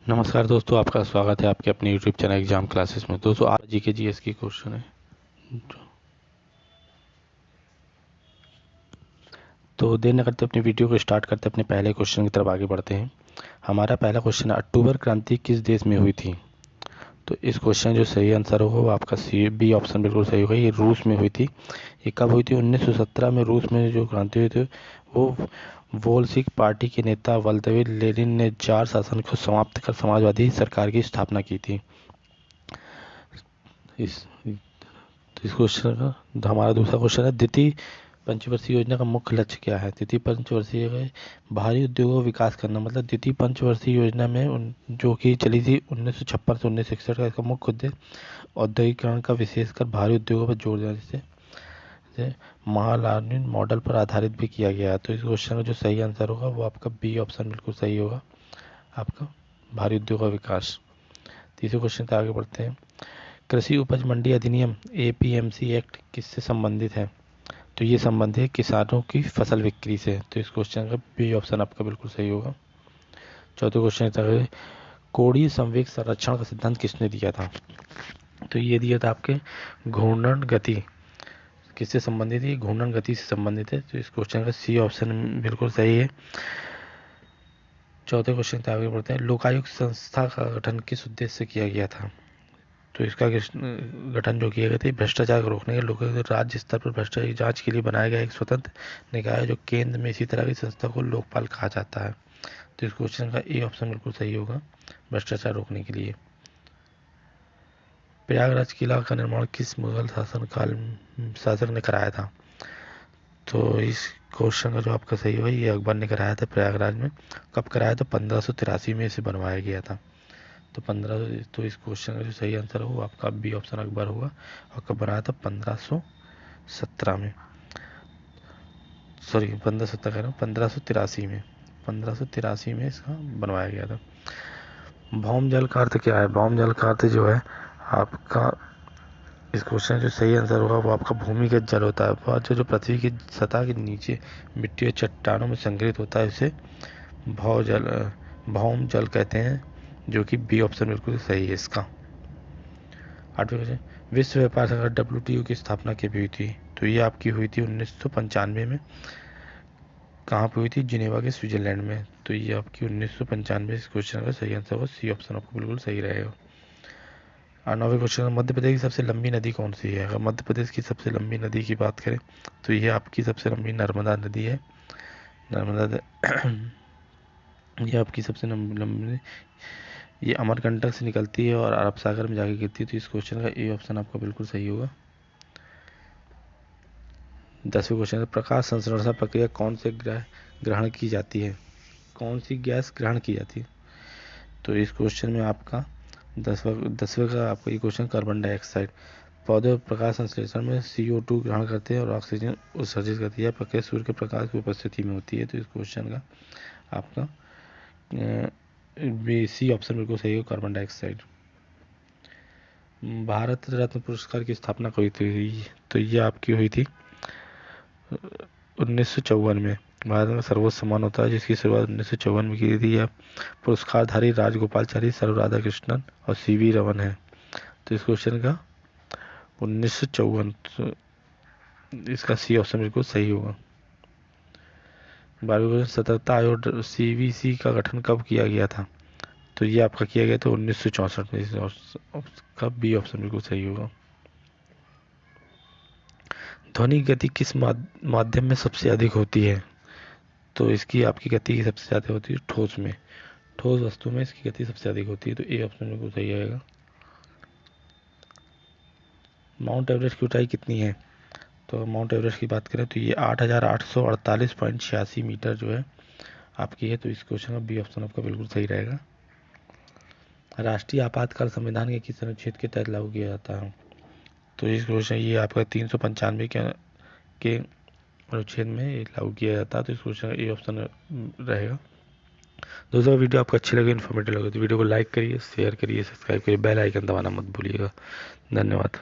नमस्कार दोस्तों, आपका स्वागत है आपके अपने यूट्यूब चैनल एग्जाम क्लासेस में। दोस्तों आज जीके जीएस की क्वेश्चन है। तो देर न करते अपनी वीडियो को स्टार्ट करते अपने पहले क्वेश्चन की तरफ आगे बढ़ते हैं। हमारा पहला क्वेश्चन है, अक्टूबर क्रांति किस देश में हुई थी? तो इस क्वेश्चन जो सही आंसर होगा वो आपका सी बी ऑप्शन बिल्कुल सही होगा। ये रूस में हुई थी। ये कब हुई थी? 1917 में रूस में जो क्रांति हुई थी वो वोल्सिक पार्टी के नेता व्लादिमीर लेनिन ने जार शासन को समाप्त कर समाजवादी सरकार की स्थापना की थी। इस इस क्वेश्चन का हमारा दूसरा क्वेश्चन है, द्वितीय पंचवर्षीय योजना का मुख्य लक्ष्य क्या है? द्वितीय पंचवर्षीय का भारी उद्योगों का विकास करना। मतलब द्वितीय पंचवर्षीय योजना में जो कि चली थी 1956 से 1961 का, इसका मुख्य उद्देश्य औद्योगिकरण का विशेषकर भारी उद्योगों पर जोर देना, जिसे महालक्ष्मी मॉडल पर आधारित भी किया गया है। तो इस क्वेश्चन का जो सही आंसर होगा वो आपका बी ऑप्शन बिल्कुल सही होगा, आपका भारी उद्योग का विकास। तीसरे क्वेश्चन से आगे बढ़ते हैं। कृषि उपज मंडी अधिनियम एपीएमसी एक्ट किससे संबंधित है? तो ये संबंधित है किसानों की फसल बिक्री से। तो इस क्वेश्चन का बी ऑप्शन आपका बिल्कुल सही होगा। चौथे क्वेश्चन है, कोणीय संवेग संरक्षण का सिद्धांत किसने दिया था? तो ये दिया था आपके घूर्णन गति। किससे संबंधित है? घूर्णन गति से संबंधित है। तो इस क्वेश्चन का सी ऑप्शन बिल्कुल सही है। चौथे क्वेश्चन से आगे बढ़ते हैं। लोकायुक्त संस्था का गठन किस उद्देश्य से किया गया था? तो इसका गठन जो किया गया था भ्रष्टाचार को रोकने के लोग राज्य स्तर पर भ्रष्टाचार की जांच के लिए बनाया गया एक स्वतंत्र निकाय है, जो केंद्र में इसी तरह की संस्था को लोकपाल कहा जाता है। तो इस क्वेश्चन का ए ऑप्शन बिल्कुल सही होगा, भ्रष्टाचार रोकने के लिए। प्रयागराज किला का निर्माण किस मुगल शासक ने कराया था? तो इस क्वेश्चन का जो आपका सही होगा, ये अकबर ने कराया था प्रयागराज में। कब कराया था? 1583 में इसे बनवाया गया था। तो 15, तो इस क्वेश्चन का जो सही आंसर हो वो आपका बी ऑप्शन अकबर होगा। और कब बनाया था? 1517 में, सॉरी 1517 कह रहा हूँ, 1583 में, 1583 में इसका बनवाया गया था। भौम जल का अर्थ क्या है? भौम जल का अर्थ जो है आपका, इस क्वेश्चन जो सही आंसर होगा वो आपका भूमिगत जल होता है। और जो पृथ्वी की सतह के नीचे मिट्टी और चट्टानों में संग्रहित होता है, इसे भौम जल कहते हैं, जो कि बी ऑप्शन बिल्कुल सही है इसका। आठवें क्वेश्चन, विश्व व्यापार संगठन डब्ल्यूटीओ की स्थापना कब हुई थी? तो ये आपकी हुई थी 1995 में। कहाँ पे हुई थी? जिनेवा के स्विट्जरलैंड में। तो ये आपकी 1995। इस क्वेश्चन का सही आंसर होगा सी ऑप्शन, आपको बिल्कुल सही रहेगा। और नौवें क्वेश्चन, मध्य प्रदेश की सबसे लंबी नदी कौन सी है? अगर मध्य प्रदेश की सबसे लंबी नदी की बात करें तो ये आपकी सबसे लंबी नर्मदा नदी है। नर्मदा ये आपकी सबसे लंबी, ये अमरकंटक से निकलती है और अरब सागर में जाके गिरती है। तो इस क्वेश्चन का ए ऑप्शन आपका बिल्कुल सही होगा। 10वें क्वेश्चन है, प्रकाश संश्लेषण प्रक्रिया कौन से ग्रहण की जाती है? कौन सी गैस ग्रहण की जाती है? तो इस क्वेश्चन में आपका दसवें का आपका ये क्वेश्चन, कार्बन डाइऑक्साइड। पौधे प्रकाश संश्लेषण में CO2 ग्रहण करते हैं और ऑक्सीजन उत्सर्जित करती है। प्रक्रिया सूर्य के प्रकाश की उपस्थिति में होती है। तो इस क्वेश्चन का आपका सी ऑप्शन बिल्कुल सही है, कार्बन डाइऑक्साइड। भारत रत्न पुरस्कार की स्थापना कब हुई थी? तो ये आपकी हुई थी 1954 में। भारत में सर्वोच्च सम्मान होता है जिसकी शुरुआत 1954 में की थी। यह पुरस्कारधारी राजगोपालाचारी, सर्व राधाकृष्णन और CV रमन है। तो इस क्वेश्चन का 1954, इसका सी ऑप्शन बिल्कुल सही होगा। 12वें क्वेश्चन, सतर्कता आयोग CVC का गठन कब किया गया था? तो ये आपका किया गया था 1964 में। इसका बी ऑप्शन बिल्कुल सही होगा। ध्वनि गति किस माध्यम में सबसे अधिक होती है? तो इसकी आपकी गति सबसे ज़्यादा होती है ठोस में। ठोस वस्तु में इसकी गति सबसे अधिक होती है। तो ए ऑप्शन बिल्कुल सही आएगा। माउंट एवरेस्ट की ऊंचाई कितनी है? तो माउंट एवरेस्ट की बात करें तो ये 8848.86 मीटर जो है आपकी है। तो इस क्वेश्चन का बी ऑप्शन आपका बिल्कुल सही रहेगा। राष्ट्रीय आपातकाल संविधान के किस अनुच्छेद के तहत लागू किया जाता है? तो इस क्वेश्चन ये आपका 395 के अनुच्छेद में लागू किया जाता है। तो इस क्वेश्चन का ए ऑप्शन रहेगा। दोस्तों वीडियो आपको अच्छी लगे, इन्फॉर्मेटिव लगे तो वीडियो को लाइक करिए, शेयर करिए, सब्सक्राइब करिए, बेल आइकन दबाना मत भूलिएगा। धन्यवाद।